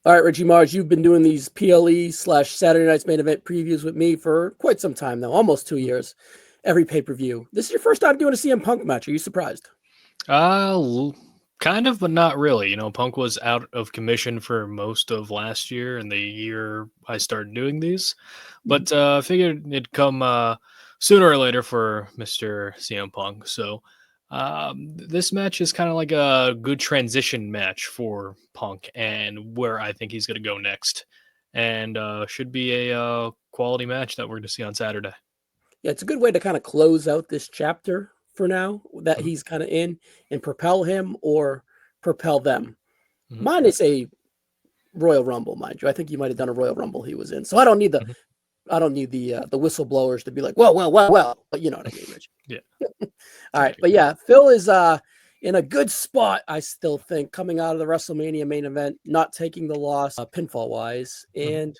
All right, Richie Mars, you've been doing these PLE/Saturday Night's Main Event previews with me for quite some time now, almost 2 years, every pay-per-view. This is your first time doing a CM Punk match. Are you surprised? Kind of, but not really. Punk was out of commission for most of last year and the year I started doing these. But I figured it'd come sooner or later for Mr. CM Punk. So this match is kind of like a good transition match for Punk and where I think he's going to go next. And should be a quality match that we're going to see on Saturday. Yeah, it's a good way to kind of close out this chapter for now that Mhm. he's kind of in and propel him or propel them. Mhm. Mine is a Royal Rumble, mind you. I think he might have done a Royal Rumble he was in. So I don't need the Mhm. the whistleblowers to be like, well. But you know what I mean, Rich. Yeah. All right. But yeah, Phil is in a good spot, I still think, coming out of the WrestleMania main event, not taking the loss pinfall wise. Mhm.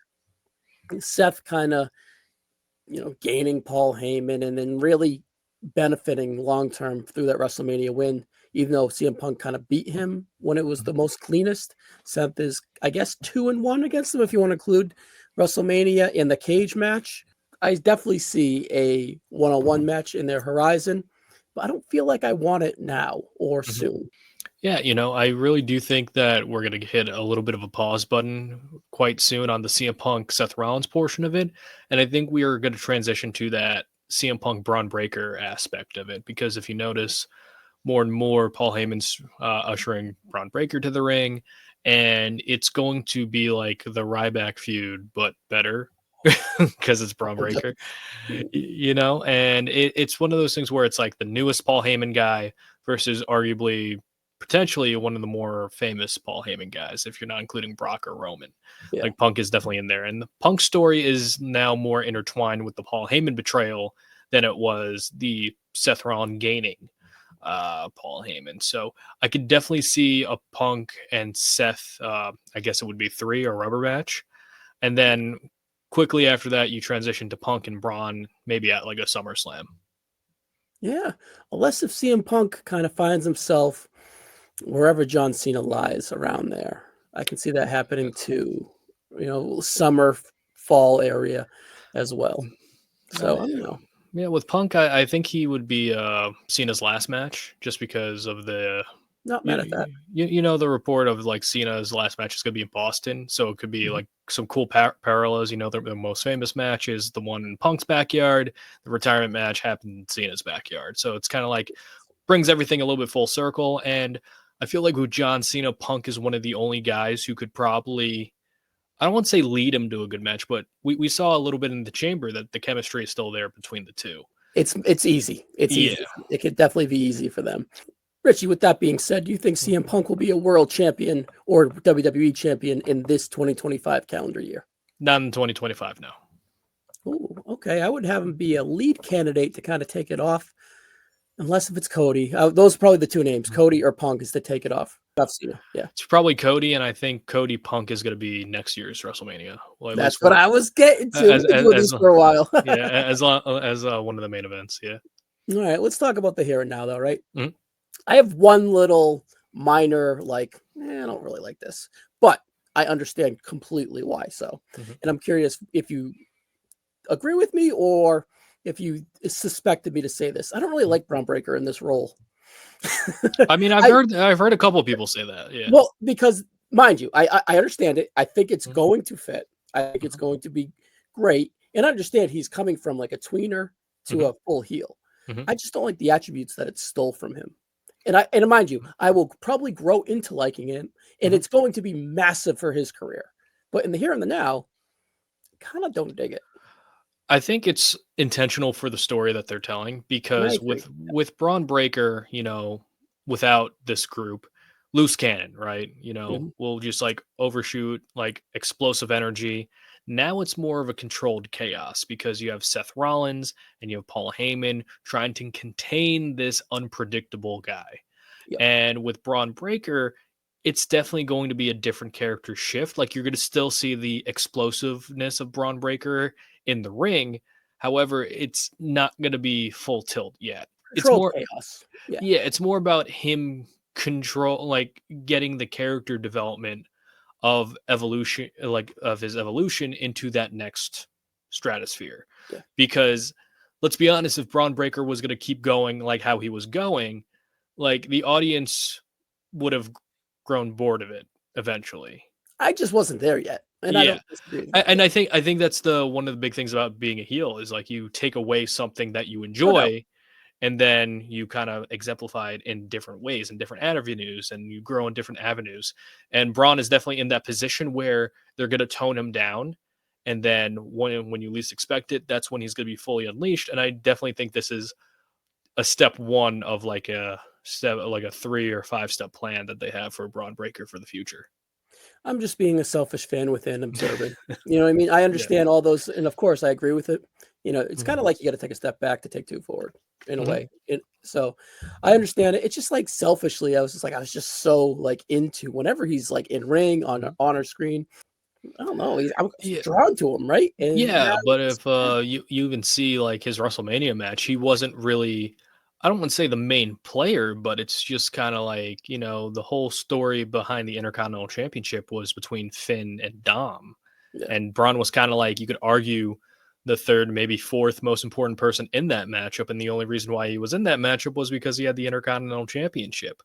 And Seth kind of, gaining Paul Heyman and then really benefiting long term through that WrestleMania win. Even though CM Punk kind of beat him when it was the Mhm. most cleanest, Seth is, I guess, 2-1 against him if you want to include WrestleMania in the cage match. I definitely see a one-on-one match in their horizon, but I don't feel like I want it now or Mhm. soon. Yeah, I really do think that we're going to hit a little bit of a pause button quite soon on the CM Punk Seth Rollins portion of it. And I think we are going to transition to that CM Punk Braun Breaker aspect of it. Because if you notice, more and more, Paul Heyman's ushering Braun Breaker to the ring. And it's going to be like the Ryback feud, but better because it's Braun Breaker, and it's one of those things where it's like the newest Paul Heyman guy versus arguably potentially one of the more famous Paul Heyman guys, if you're not including Brock or Roman. Yeah. Like Punk is definitely in there. And the Punk story is now more intertwined with the Paul Heyman betrayal than it was the Seth Rollins gaining Paul Heyman. So I could definitely see a Punk and Seth, I guess it would be 3 or rubber match. And then quickly after that, you transition to Punk and Braun, maybe at like a SummerSlam. Yeah. Unless if CM Punk kind of finds himself wherever John Cena lies around there. I can see that happening too. Summer, fall area as well. So I don't know. Yeah, with Punk, I think he would be Cena's last match just because of the Not mad at that. the report of like Cena's last match is going to be in Boston, so it could be Mhm. like some cool parallels. The most famous match is the one in Punk's backyard. The retirement match happened in Cena's backyard, so it's kind of like brings everything a little bit full circle. And I feel like with John Cena, Punk is one of the only guys who could probably, I don't want to say lead him to a good match, but we saw a little bit in the chamber that the chemistry is still there between the two. It's easy. It's Yeah. easy. It could definitely be easy for them. Richie, with that being said, do you think CM Punk will be a world champion or WWE champion in this 2025 calendar year? Not in 2025, no. Ooh, okay. I would have him be a lead candidate to kind of take it off, unless if it's Cody. Those are probably the two names, Cody or Punk, is to take it off. I've seen it. Yeah. It's probably Cody, and I think Cody Punk is going to be next year's WrestleMania. Well, at least That's what I was getting to. We've as been as, doing as these for a while. yeah, as one of the main events. Yeah. All right, let's talk about the here and now, though, right? Mhm. I have one little minor, I don't really like this, but I understand completely why. So, Mhm. and I'm curious if you agree with me or if you suspected me to say this. I don't really like Braun Breaker in this role. I mean, I've I heard a couple of people say that. Yeah. Well, because mind you, I understand it. I think it's Mhm. going to fit. I think it's Mhm. going to be great, and I understand he's coming from like a tweener to Mhm. a full heel. Mhm. I just don't like the attributes that it stole from him. And mind you, I will probably grow into liking him, and Mhm. it's going to be massive for his career. But in the here and the now, kind of don't dig it. I think it's intentional for the story that they're telling And I because agree. with Braun Breaker, without this group, loose cannon, right? Mhm. We'll just like overshoot, like explosive energy. Now it's more of a controlled chaos because you have Seth Rollins and you have Paul Heyman trying to contain this unpredictable guy. Yep. And with Braun Breaker, it's definitely going to be a different character shift. Like you're going to still see the explosiveness of Braun Breaker in the ring. However, it's not going to be full tilt yet. It's Controlled more, chaos. Yeah. yeah, it's more about him getting the character development of evolution, like of his evolution into that next stratosphere. Yeah. Because let's be honest, if Braun Breaker was going to keep going like how he was going, like the audience would have grown bored of it eventually. I just wasn't there yet, and I Yeah. don't disagree with that. And Yeah, I think that's the one of the big things about being a heel is like you take away something that you no doubt. enjoy and then you kind of exemplify it in different ways in different avenues and you grow in different avenues. And Braun is definitely in that position where they're going to tone him down, and then when you least expect it, that's when he's going to be fully unleashed. And I definitely think this is a step one of like a step, like a 3 or 5 step plan that they have for Braun Breaker for the future. I'm just being a selfish fan within observing. You know what I mean? I Yeah. understand all those, and of course, I agree with it. It's Mhm. kind of like you got to take a step back to take two forward, in a Mhm. way. So, I understand it. It's just like selfishly, I was just so like into whenever he's like in ring Mhm. on our screen. I don't know. I'm Yeah. drawn to him, right? And now, Yeah, but if you even see like his WrestleMania match, he wasn't really, I don't want to say the main player, but it's just kind of like, the whole story behind the Intercontinental Championship was between Finn and Dom. yeah, And Braun was kind of like, you could argue, the third, maybe fourth most important person in that matchup. And the only reason why he was in that matchup was because he had the Intercontinental Championship.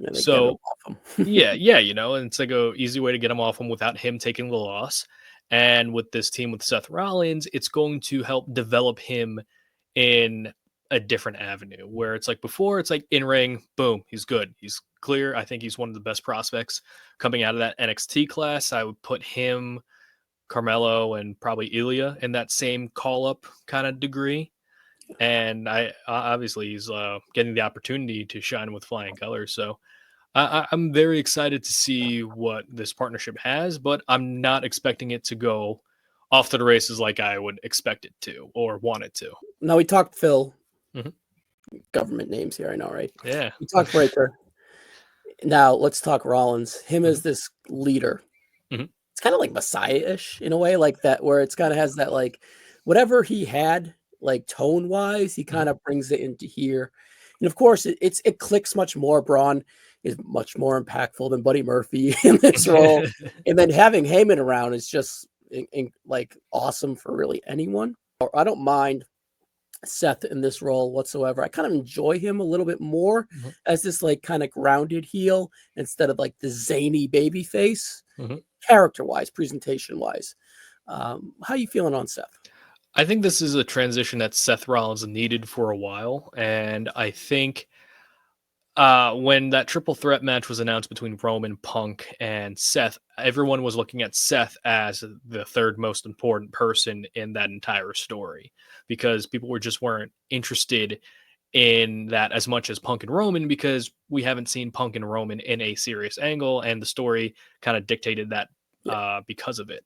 yeah, they get him So off him. yeah, yeah, and it's like a easy way to get him off him without him taking the loss. And with this team with Seth Rollins, it's going to help develop him in a different avenue where it's like before, it's like in ring, boom, he's good. He's clear. I think he's one of the best prospects coming out of that NXT class. I would put him, Carmelo, and probably Ilya in that same call up kind of degree. And obviously he's getting the opportunity to shine with flying colors. So I'm very excited to see what this partnership has, but I'm not expecting it to go off to the races like I would expect it to or want it to. Now we talked Phil, Mhm. government names here. I know, right? Yeah. We talked Breaker. Now let's talk Rollins. Him Mhm. as this leader. Mhm. It's kind of like Messiah-ish in a way, like that, where it's kind of has that like whatever he had, like tone wise, he Mhm. kind of brings it into here. And of course, it clicks much more. Braun is much more impactful than Buddy Murphy in this role, and then having Heyman around is just like awesome for really anyone. Or I don't mind Seth in this role whatsoever. I kind of enjoy him a little bit more Mhm. as this like kind of grounded heel instead of like the zany baby face, Mhm. character wise, presentation wise. How you feeling on Seth? I think this is a transition that Seth Rollins needed for a while, and I think when that triple threat match was announced between Roman, Punk, and Seth, everyone was looking at Seth as the third most important person in that entire story because people weren't interested in that as much as Punk and Roman because we haven't seen Punk and Roman in a serious angle, and the story kind of dictated that Yeah, because of it.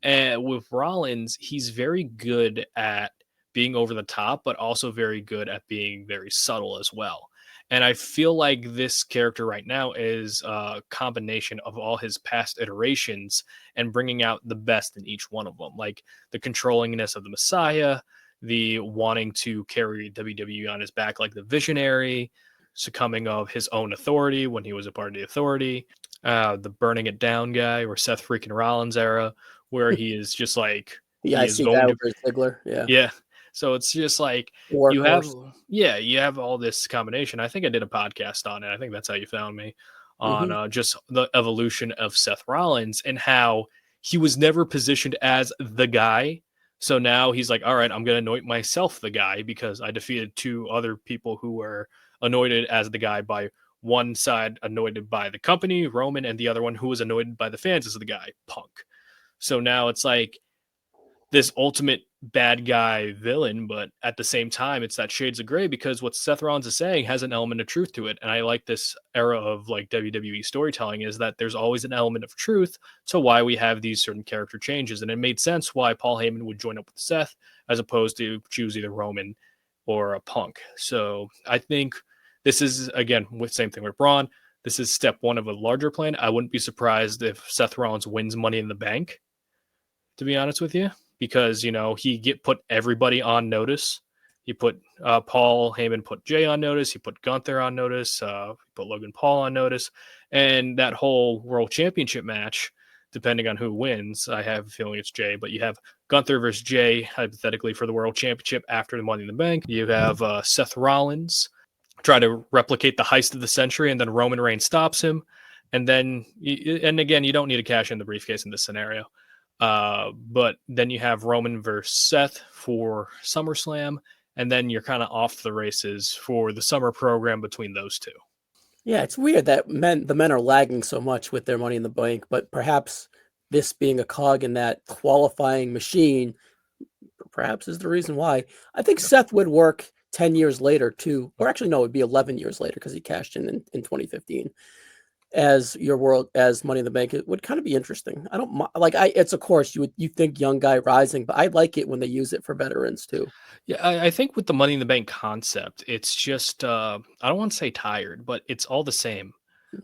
And with Rollins, he's very good at being over the top, but also very good at being very subtle as well. And I feel like this character right now is a combination of all his past iterations and bringing out the best in each one of them, like the controllingness of the Messiah, the wanting to carry WWE on his back like the visionary, succumbing of his own authority when he was a part of the authority, the burning it down guy or Seth freaking Rollins era, where he is just like yeah, he I is see that going to, over Ziggler. Yeah, yeah. So it's just like you have, workhorse. yeah, you have all this combination. I think I did a podcast on it. I think that's how you found me on Hmm. just the evolution of Seth Rollins and how he was never positioned as the guy. So now he's like, all right, I'm going to anoint myself the guy because I defeated two other people who were anointed as the guy by one side, anointed by the company, Roman, and the other one who was anointed by the fans as the guy, Punk. So now it's like this ultimate bad guy villain, but at the same time, it's that shades of gray because what Seth Rollins is saying has an element of truth to it. And I like this era of like WWE storytelling is that there's always an element of truth to why we have these certain character changes. And it made sense why Paul Heyman would join up with Seth as opposed to choose either Roman or a Punk. So I think this is, again, with same thing with Braun. This is step one of a larger plan. I wouldn't be surprised if Seth Rollins wins Money in the Bank, to be honest with you, because he get put everybody on notice. He put Paul Heyman put Jay on notice. He put Gunther on notice. He put Logan Paul on notice, and that whole World Championship match. depending on who wins. I have a feeling it's Jay, but you have Gunther versus Jay, hypothetically, for the World Championship after the Money in the Bank. You have Seth Rollins try to replicate the heist of the century, and then Roman Reigns stops him. And then, and again, you don't need to cash in the briefcase in this scenario. But then you have Roman versus Seth for SummerSlam, and then you're kind of off the races for the summer program between those two. Yeah, it's weird that the men are lagging so much with their Money in the Bank, but perhaps this being a cog in that qualifying machine, perhaps is the reason why. I think Seth would work 10 years later too, or actually no, it'd be 11 years later because he cashed in 2015 as Money in the Bank. It would kind of be interesting. I don't like it's of course you think young guy rising, but I like it when they use it for veterans too. Yeah, I think with the Money in the Bank concept, it's just I don't want to say tired, but it's all the same.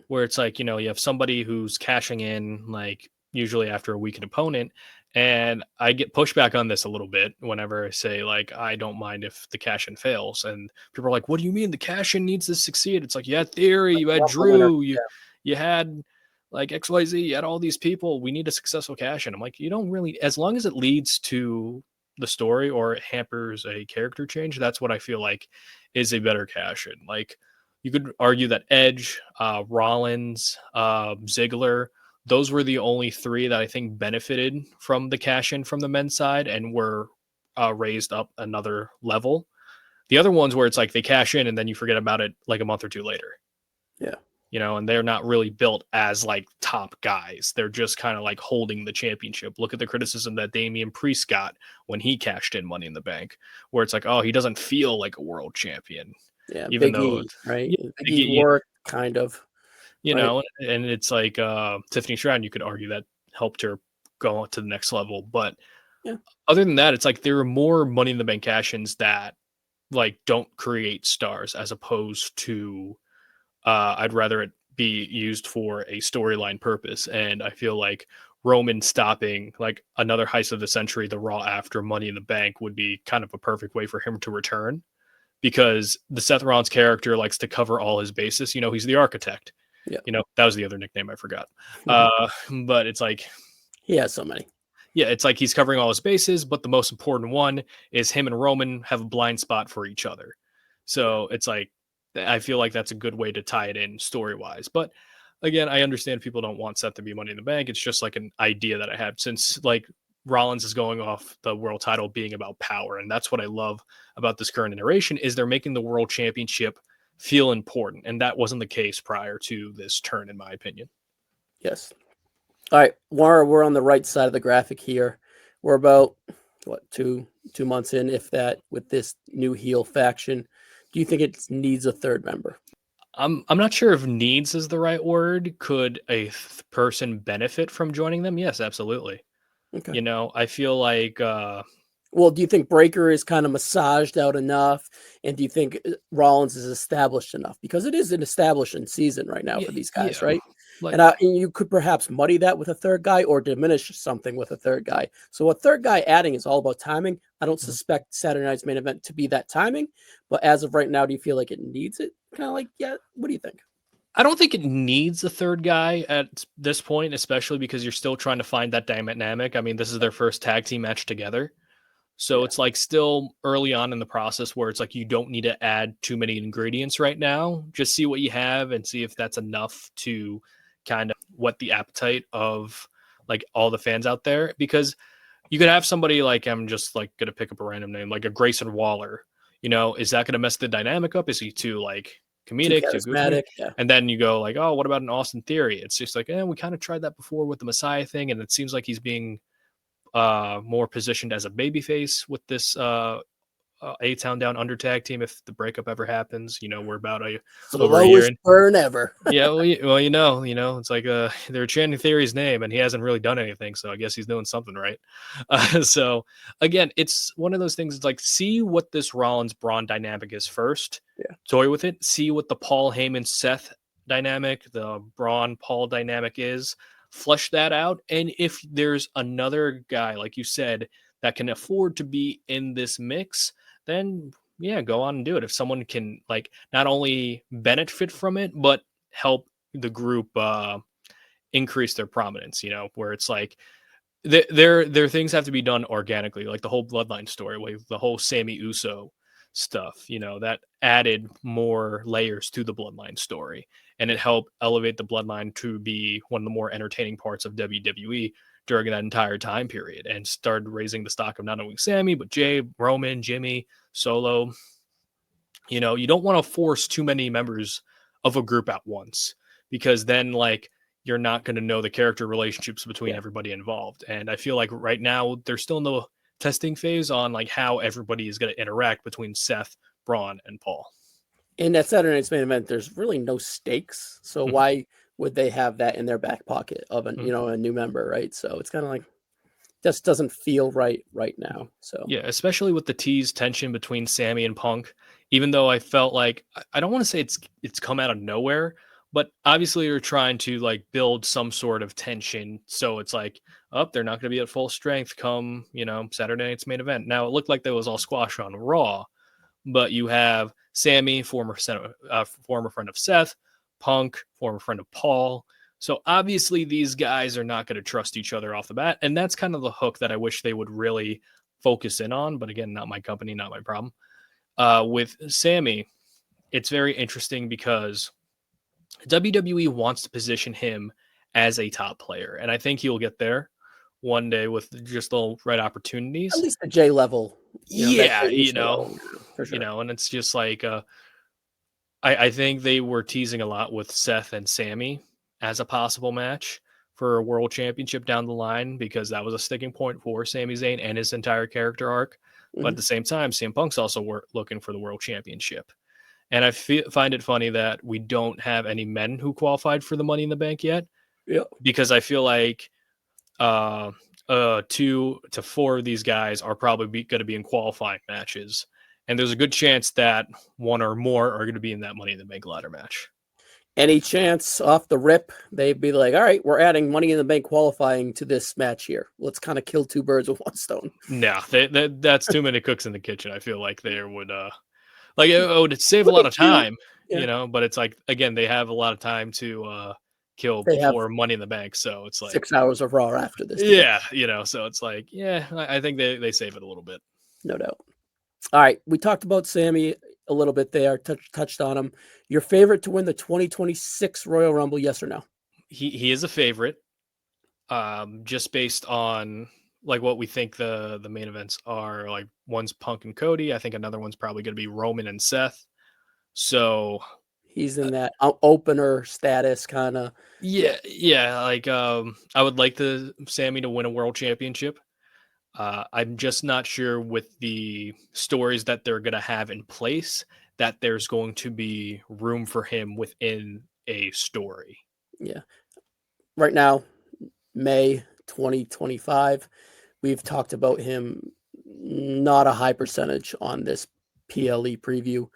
Where it's like, you have somebody who's cashing in like usually after a weakened opponent. And I get pushback on this a little bit whenever I say, like, I don't mind if the cash in fails. And people are like, what do you mean the cash in needs to succeed? It's like, you had Theory, you had Drew, you had like XYZ, you had all these people. We need a successful cash in. I'm like, you don't really, as long as it leads to the story or it hampers a character change, that's what I feel like is a better cash in. Like, you could argue that Edge, Rollins, Ziggler, those were the only three that I think benefited from the cash in from the men's side and were raised up another level. The other ones where it's like they cash in and then you forget about it like a month or two later. Yeah. And they're not really built as like top guys. They're just kind of like holding the championship. Look at the criticism that Damian Priest got when he cashed in Money in the Bank, where it's like, oh, he doesn't feel like a world champion. Yeah, Even Big though E, right? yeah, Big E worked kind of, right? and it's like Tiffany Stratton, you could argue that helped her go to the next level. But Yeah. other than that, it's like there are more Money in the Bank cash-ins that like don't create stars as opposed to I'd rather it be used for a storyline purpose. And I feel like Roman stopping like another heist of the century, the Raw after Money in the Bank, would be kind of a perfect way for him to return, because the Seth Rollins character likes to cover all his bases. He's the architect. Yeah. That was the other nickname I forgot. But it's like, he has so many. yeah, it's like he's covering all his bases, but the most important one is him and Roman have a blind spot for each other. So it's like, I feel like that's a good way to tie it in story wise. But again, I understand people don't want Seth to be Money in the Bank. It's just like an idea that I had, since like Rollins is going off the world title being about power. And that's what I love about this current iteration is they're making the world championship feel important. And that wasn't the case prior to this turn, in my opinion. Yes. All right, we're on the right side of the graphic here. We're about two months in, if that, with this new heel faction. Do you think it needs a third member? I'm not sure if needs is the right word. Could a person benefit from joining them? Yes, absolutely. Okay. I feel like well, do you think Breaker is kind of massaged out enough? And do you think Rollins is established enough? Because it is an establishing season right now for these guys, right? Like, and you could perhaps muddy that with a third guy or diminish something with a third guy. So a third guy adding is all about timing. I don't suspect Saturday Night's Main Event to be that timing. But as of right now, do you feel like it needs it? Kind of like, yeah, what do you think? I don't think it needs a third guy at this point, especially because you're still trying to find that dynamic. I mean, this is their first tag team match together. So it's like still early on in the process where it's like you don't need to add too many ingredients right now. Just see what you have and see if that's enough to kind of whet the appetite of like all the fans out there. Because you could have somebody like, I'm just like going to pick up a random name, like a Grayson Waller. Is that going to mess the dynamic up? Is he too like comedic, too goofy? Yeah. And then you go like, oh, what about an Austin Theory? It's just like, we kind of tried that before with the Messiah thing, and it seems like he's being more positioned as a babyface with this A-Town Down under tag team if the breakup ever happens. We're about over a year in. Burn ever. Yeah, well, it's like they're chanting Theory's name and he hasn't really done anything, so I guess he's doing something right. So again, it's one of those things. It's like, see what this Rollins Braun dynamic is first. Yeah. Toy with it. See what the Paul Heyman Seth dynamic, the Braun Paul dynamic is. Flesh that out, and if there's another guy, like you said, that can afford to be in this mix, then yeah, go on and do it. If someone can like not only benefit from it, but help the group increase their prominence, where it's like their things have to be done organically, like the whole bloodline story, like the whole Sammy Uso stuff, that added more layers to the bloodline story, and it helped elevate the bloodline to be one of the more entertaining parts of WWE during that entire time period, and started raising the stock of not only Sammy but Jay, Roman, Jimmy, Solo. You don't want to force too many members of a group at once, because then like you're not going to know the character relationships between Yeah. everybody involved. And I feel like right now there's still no testing phase on like how everybody is going to interact between Seth, Braun, and Paul. In that Saturday Night's Main Event, there's really no stakes. So Mhm, why would they have that in their back pocket of a mhm, a new member, right? So it's kind of like just doesn't feel right mhm. now. So Yeah, especially with the tease tension between Sammy and Punk. Even though I felt like I don't want to say it's come out of nowhere, but obviously you're trying to like build some sort of tension. So it's like, up, they're not going to be at full strength come Saturday night's main event. Now it looked like that was all squash on Raw, but you have Sammy, former friend of Seth, Punk, former friend of Paul. So obviously these guys are not going to trust each other off the bat, and that's kind of the hook that I wish they would really focus in on. But again, not my company, not my problem. With Sammy, it's very interesting because WWE wants to position him as a top player, and I think he'll get there one day with just the right at opportunities. least the J level, that Yeah, Jay Uso level, for sure. and it's just like I think they were teasing a lot with Seth and Sammy as a possible match for a world championship down the line, because that was a sticking point for Sami Zayn and his entire character arc. But at Mhm. the same time, CM Punk's also looking for the world championship. And I find it funny that we don't have any men who qualified for the Money in the Bank yet, Yeah. because I feel like uh, 2 to 4 of these guys are probably going to be in qualifying matches, and there's a good chance that one or more are going to be in that Money in the Bank ladder match. Any chance off the rip, they'd be like, all right, we're adding Money in the Bank qualifying to this match here. Let's kind of kill two birds with one stone. No, that's too many cooks in the kitchen. I feel like they would like it would save a Would lot be of cute. time, Yeah. but it's like again they have a lot of time to kill They have before Money in the Bank, so it's like 6 hours of Raw after this to kill. yeah, so it's like yeah, I think they save it a little bit. No doubt. All right. We talked about Sammy a little bit there, touched on him. Your favorite to win the 2026 Royal Rumble, yes or no? He is a favorite, just based on like what we think the main events are. Like one's Punk and Cody. I think another one's probably going to be Roman and Seth. So He's in that opener status kind of. Yeah. yeah, like I would like the Sammy to win a world championship. I'm just not sure with the stories that they're going to have in place that there's going to be room for him within a story. Yeah. Right now, May 2025. We've talked about him, not a high percentage on this PLE preview.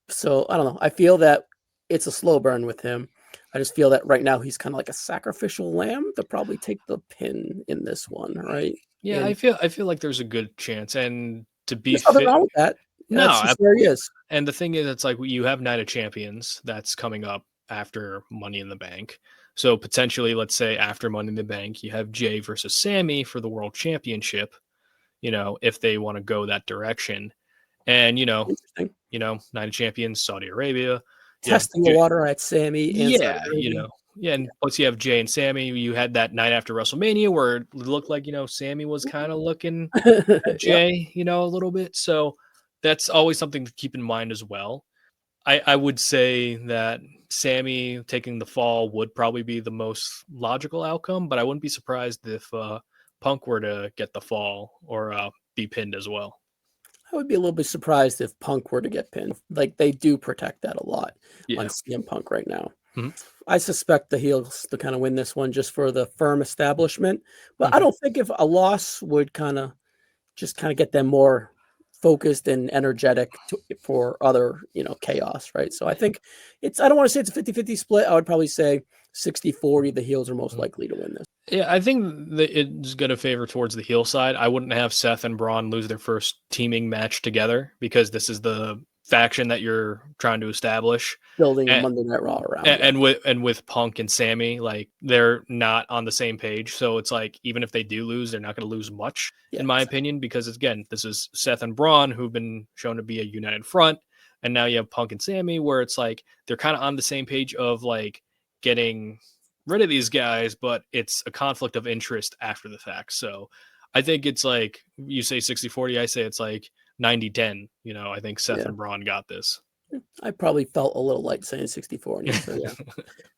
So I don't know. I feel that it's a slow burn with him. I just feel that right now he's kind of like a sacrificial lamb to probably take the pin in this one, right? Yeah, And I feel like there's a good chance, and to be there's nothing fit. wrong with that. That's No, just where he is. and the thing is, it's like you have Night of Champions that's coming up after Money in the Bank. So potentially, let's say after Money in the Bank, you have Jay versus Sammy for the World Championship. If they want to go that direction, and Interesting. Night of Champions, Saudi Arabia. You have Testing the water at Sammy and Saudi yeah, Arabia. yeah, and plus you have Jay and Sammy. You had that night after WrestleMania where it looked like Sammy was kind of looking at Yep. Jay, a little bit. So that's always something to keep in mind as well. I would say that Sammy taking the fall would probably be the most logical outcome, but I wouldn't be surprised if Punk were to get the fall or be pinned as well. I would be a little bit surprised if Punk were to get pinned. Like they do protect that a lot on Yeah. CM Punk right now. Mhm. I suspect the heels to kind of win this one just for the firm establishment, but I Mhm. don't think if a loss would kind of get them more focused and energetic for other, chaos, right? So I think I don't want to say it's a 50-50 split. I would probably say 60-40. The heels are most Mhm. likely to win this. Yeah, I think that it's going to favor towards the heel side. I wouldn't have Seth and Braun lose their first teaming match together because this is the faction that you're trying to establish. Building a And, Monday Night Raw around. Yeah. and with Punk and Sammy, like they're not on the same page. So it's like even if they do lose, they're not going to lose much, Yeah, in my exactly. opinion, because again, this is Seth and Braun who've been shown to be a united front, and now you have Punk and Sammy, where it's like they're kind of on the same page of like getting rid of these guys, but it's a conflict of interest after the fact. So I think it's like you say 60-40, I say it's like 90-10. You know, I think Seth Yeah. and Braun got this. I probably felt a little light saying 64 on you. So yeah,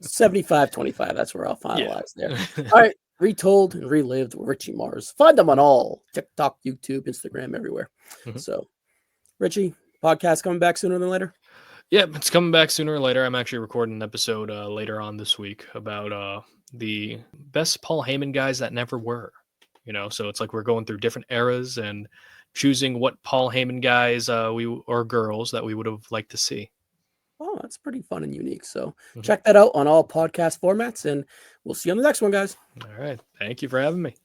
75-25. That's where I'll Yeah. finalize there. All right. Retold and relived with Richie Mars. Find them on all TikTok, YouTube, Instagram, everywhere. Mhm. So, Richie, podcast coming back sooner than later. Yeah, it's coming back sooner or later. I'm actually recording an episode later on this week about the best Paul Heyman guys that never were. You know, so it's like we're going through different eras and choosing what Paul Heyman guys we or girls that we would have liked to see. Oh, that's pretty fun and unique. So, Mhm. check that out on all podcast formats, and we'll see you on the next one, guys. All right. Thank you for having me.